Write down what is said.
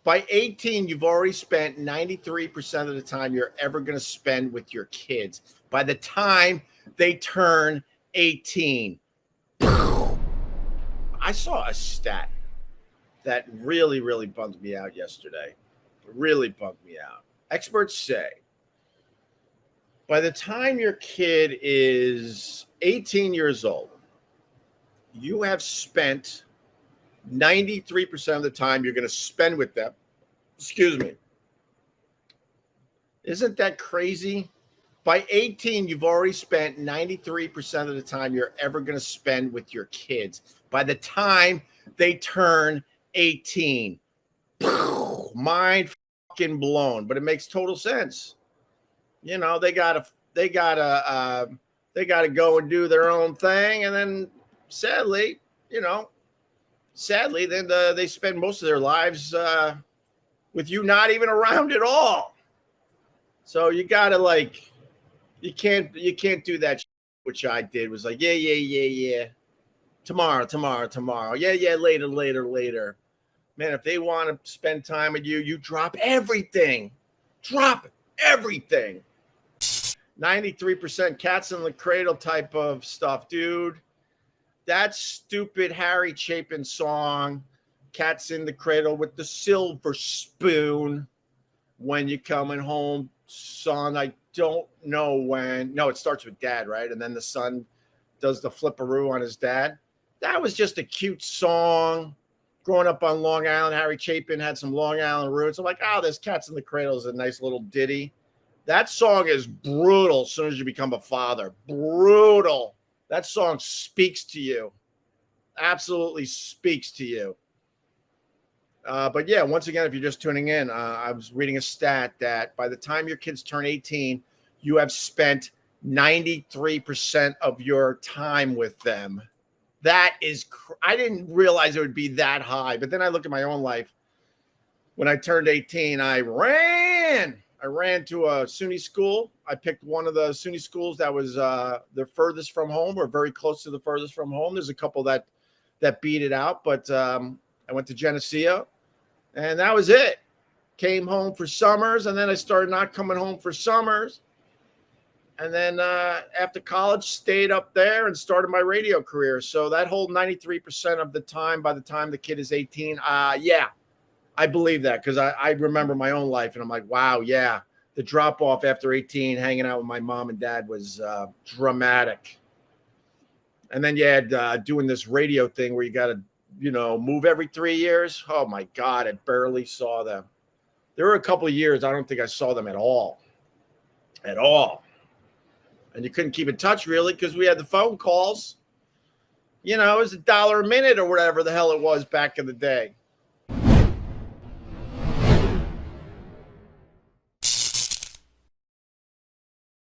By 18, you've already spent 93% of the time you're ever going to spend with your kids. By the time they turn 18. I saw a stat that really, really bummed me out yesterday. Really bummed me out. Experts say by the time your kid is 18 years old, you have spent 93% of the time you're going to spend with them. Excuse me. Isn't that crazy? By 18, you've already spent 93% of the time you're ever going to spend with your kids. By the time they turn 18, mind fucking blown. But it makes total sense. You know, they gotta go and do their own thing, and then sadly, then they spend most of their lives with you not even around at all. So you gotta you can't do that shit, which I did. Was like, yeah. Tomorrow. Yeah, later. Man, if they want to spend time with you, you drop everything. 93% cats in the cradle type of stuff, dude. That stupid Harry Chapin song, Cats in the Cradle with the Silver Spoon. When you're coming home, son, I don't know when. No, it starts with dad, right? And then the son does the flipperoo on his dad. That was just a cute song. Growing up on Long Island, Harry Chapin had some Long Island roots. I'm like, this Cats in the Cradle is a nice little ditty. That song is brutal as soon as you become a father. Brutal. That song speaks to you. Absolutely speaks to you. But yeah, once again, if you're just tuning in, I was reading a stat that by the time your kids turn 18, you have spent 93% of your time with them. That is, I didn't realize it would be that high. But then I look at my own life. When I turned 18, I ran to a SUNY school. I picked one of the SUNY schools that was the furthest from home, or very close to the furthest from home. There's a couple that beat it out, but I went to Geneseo, and that was it. Came home for summers, and then I started not coming home for summers. And then after college, stayed up there and started my radio career. So that whole 93% of the time, by the time the kid is 18, yeah, I believe that, because I remember my own life, and I'm like, wow, yeah, the drop off after 18, hanging out with my mom and dad was dramatic. And then you had doing this radio thing where you got to, move every 3 years. Oh my God, I barely saw them. There were a couple of years I don't think I saw them at all. And you couldn't keep in touch really because we had the phone calls. It was $1 a minute or whatever the hell it was back in the day.